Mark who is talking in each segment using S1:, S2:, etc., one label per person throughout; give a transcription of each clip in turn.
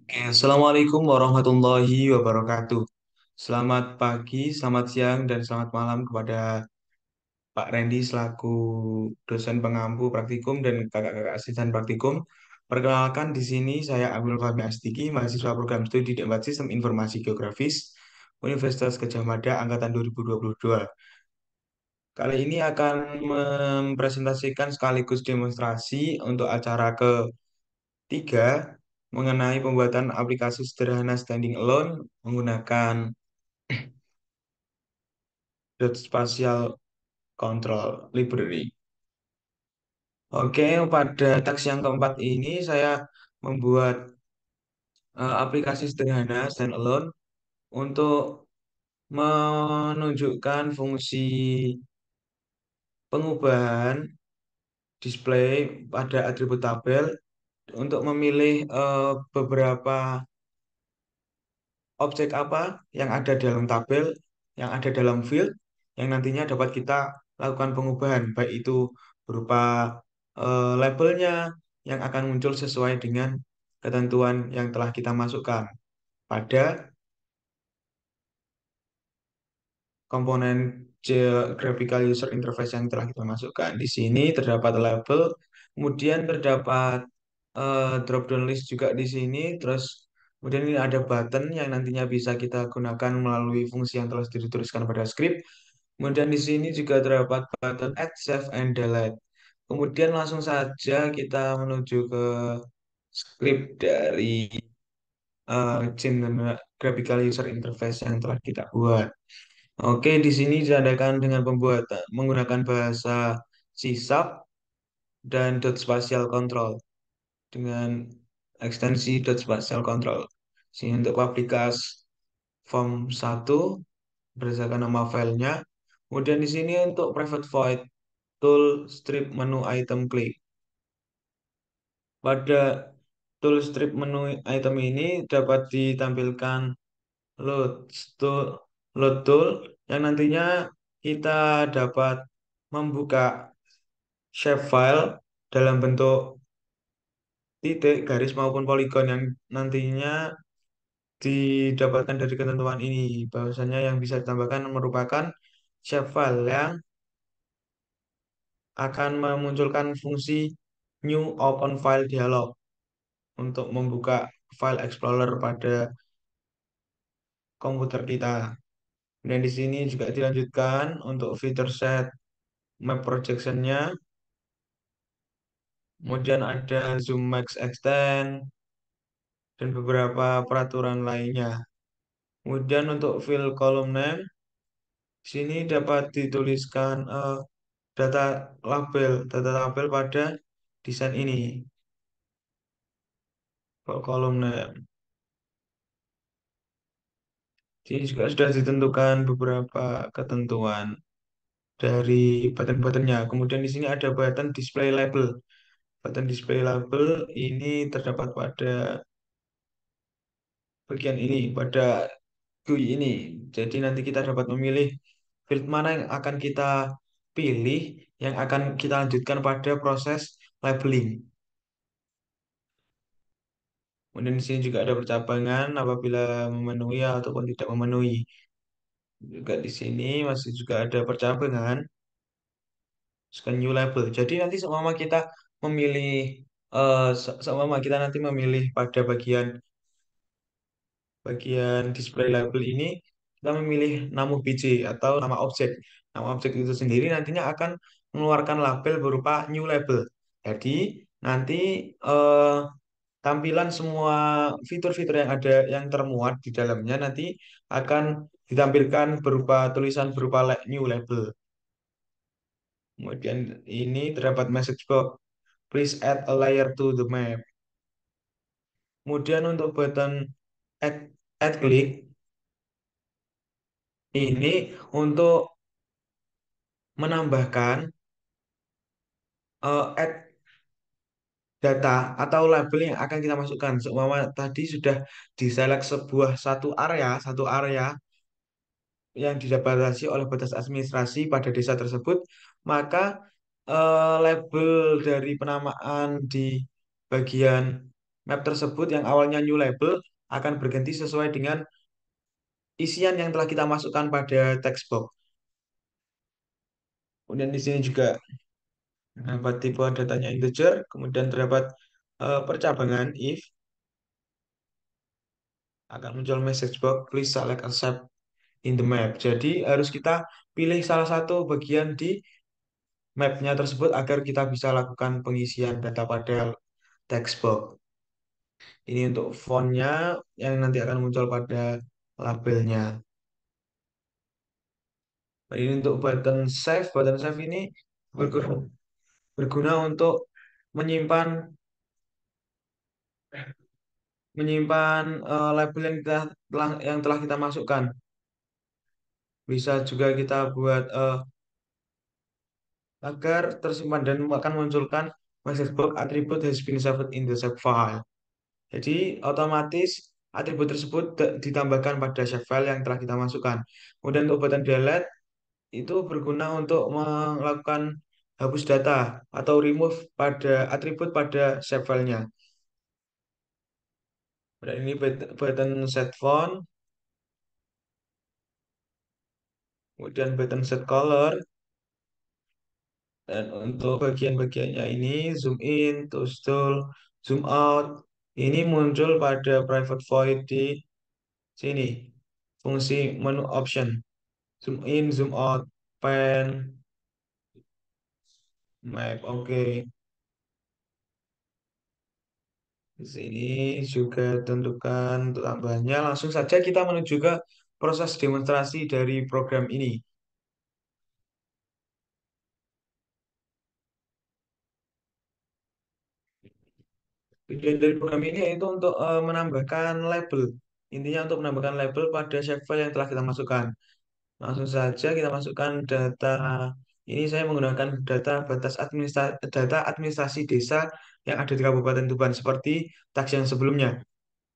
S1: Oke, Assalamualaikum warahmatullahi wabarakatuh. Selamat pagi, selamat siang, dan selamat malam kepada Pak Randy selaku dosen pengampu praktikum dan kakak-kakak asisten praktikum. Perkenalkan di sini saya Abdul Fahmi Astiki, mahasiswa program studi Debat Sistem Informasi Geografis Universitas Gadjah Mada Angkatan 2022. Kali ini akan mempresentasikan sekaligus demonstrasi untuk acara ketiga mengenai pembuatan aplikasi sederhana standing alone menggunakan Dot Spatial Control Library. Oke, pada teks yang keempat ini saya membuat aplikasi sederhana standalone untuk menunjukkan fungsi pengubahan display pada atribut tabel untuk memilih beberapa objek apa yang ada dalam tabel, yang ada dalam field, yang nantinya dapat kita lakukan pengubahan, baik itu berupa labelnya yang akan muncul sesuai dengan ketentuan yang telah kita masukkan pada komponen graphical user interface yang telah kita masukkan. Di sini terdapat label, kemudian terdapat drop down list juga di sini, terus kemudian ini ada button yang nantinya bisa kita gunakan melalui fungsi yang telah dituliskan pada script. Kemudian di sini juga terdapat button add, save, and delete. Kemudian langsung saja kita menuju ke script dari graphical user interface yang telah kita buat. Oke, di sini diadakan dengan pembuatan menggunakan bahasa C# dan dot spatial control dengan ekstensi dot spatial control. Sini untuk publikas form 1 berdasarkan nama filenya. Kemudian di sini untuk private void tool strip menu item click. Pada tool strip menu item ini dapat ditampilkan load tool, load tool yang nantinya kita dapat membuka shapefile dalam bentuk titik, garis maupun poligon yang nantinya didapatkan dari ketentuan ini. Bahwasanya yang bisa ditambahkan merupakan shapefile yang akan memunculkan fungsi new open file dialog untuk membuka file explorer pada komputer kita. Dan di sini juga dilanjutkan untuk feature set map projection-nya. Kemudian ada zoom max extend dan beberapa peraturan lainnya. Kemudian untuk field column name, di sini dapat dituliskan data data tabel pada desain ini. Field column name. Di sini juga sudah ditentukan beberapa ketentuan dari button-buttonnya. Kemudian di sini ada button display label. Button display label ini terdapat pada bagian ini, pada GUI ini. Jadi nanti kita dapat memilih field mana yang akan kita pilih, yang akan kita lanjutkan pada proses labeling. Kemudian di sini juga ada percabangan apabila memenuhi ataupun tidak memenuhi. Juga di sini masih juga ada percabangan, scan new label. Jadi nanti seumpama kita memilih, seumpama kita nanti memilih pada bagian display label ini, kita memilih nama biji atau nama objek. Nama objek itu sendiri nantinya akan mengeluarkan label berupa new label. Jadi nanti eh, tampilan semua fitur-fitur yang ada yang termuat di dalamnya nanti akan ditampilkan berupa tulisan berupa new label. Kemudian ini terdapat message box, please add a layer to the map. Kemudian untuk button add, add click ini untuk menambahkan add data atau label yang akan kita masukkan. Seumpama tadi sudah diselect satu area yang dibatasi oleh batas administrasi pada desa tersebut, maka label dari penamaan di bagian Map tersebut yang awalnya new label akan berganti sesuai dengan isian yang telah kita masukkan pada text box. Kemudian di sini juga terdapat tipe datanya integer, kemudian terdapat percabangan if, akan muncul message box, please select accept in the map. Jadi harus kita pilih salah satu bagian di mapnya tersebut agar kita bisa lakukan pengisian data pada text box. Ini untuk fontnya yang nanti akan muncul pada labelnya. Nah, ini untuk button save. Button save ini berguna, berguna untuk menyimpan menyimpan label yang telah kita masukkan. Bisa juga kita buat agar tersimpan dan akan munculkan message box attribute has been saved in the save file. Jadi otomatis atribut tersebut ditambahkan pada save file yang telah kita masukkan. Kemudian untuk button delete itu berguna untuk melakukan hapus data atau remove pada atribut pada save filenya. Dan ini button set font, kemudian button set color, dan untuk bagian-bagiannya ini zoom in, touch tool, zoom out, ini muncul pada private void di sini. Fungsi menu option, zoom in, zoom out, pen, map, oke. Di sini juga tentukan untuk tambahannya. Langsung saja kita menuju ke proses demonstrasi dari program ini. Tujuan dari program ini yaitu untuk menambahkan label. Intinya untuk menambahkan label pada shape file yang telah kita masukkan. Langsung saja kita masukkan data. Ini saya menggunakan data administrasi desa yang ada di Kabupaten Tuban seperti teks yang sebelumnya.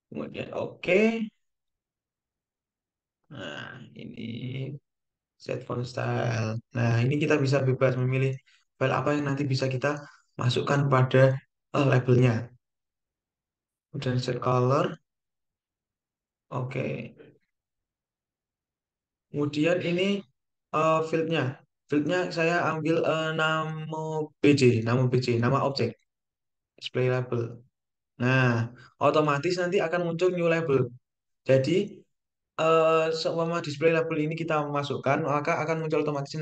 S1: Kemudian oke. Nah, ini set font style. Nah, ini kita bisa bebas memilih file apa yang nanti bisa kita masukkan pada labelnya. Kemudian set color. Oke. Kemudian ini fieldnya. Fieldnya saya ambil nama BJ, nama objek, display label. Nah, otomatis nanti akan muncul new label. Jadi, seumpama display label ini kita masukkan, maka akan muncul otomatis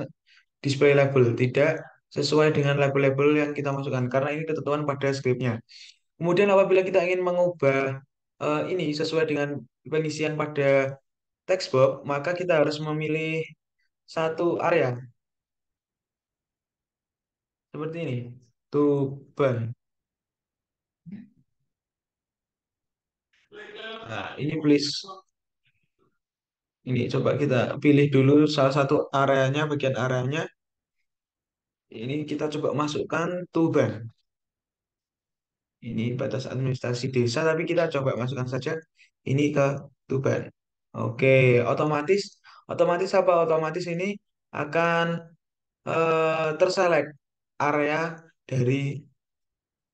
S1: display label, tidak sesuai dengan label-label yang kita masukkan, karena ini ketentuan pada scriptnya. Kemudian apabila kita ingin mengubah ini sesuai dengan pengisian pada text box, maka kita harus memilih satu area seperti ini. Tuban. Nah, ini please. Ini coba kita pilih dulu salah satu areanya, bagian areanya. Ini kita coba masukkan Tuban. Ini batas administrasi desa, tapi kita coba masukkan saja ini ke Tuban. Oke, otomatis, otomatis apa? Otomatis ini akan terselect area dari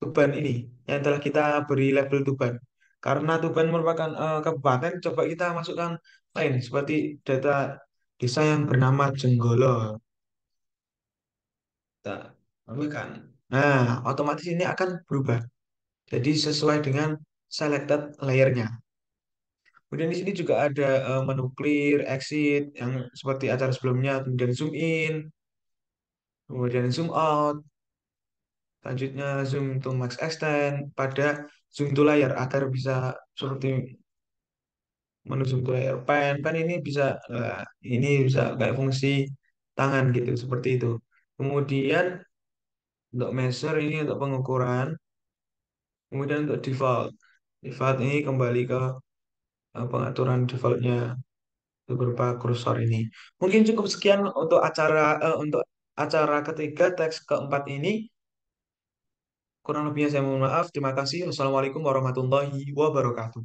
S1: Tuban ini yang telah kita beri label Tuban. Karena Tuban merupakan kabupaten, coba kita masukkan lain seperti data desa yang bernama Jenggolo. Kita tambahkan. Nah, otomatis ini akan berubah. Jadi sesuai dengan selected layernya. Kemudian di sini juga ada menu clear, exit yang seperti acara sebelumnya, kemudian zoom in, kemudian zoom out, selanjutnya zoom to max extend pada zoom to layar agar bisa seperti menu zoom to layar pen ini bisa ini bisa kayak fungsi tangan gitu seperti itu. Kemudian untuk measure ini untuk pengukuran, kemudian untuk default. Default ini kembali ke pengaturan defaultnya berupa kursor ini. Mungkin cukup sekian untuk acara ketiga teks keempat ini. Kurang lebihnya saya mohon maaf. Terima kasih. Wassalamualaikum warahmatullahi wabarakatuh.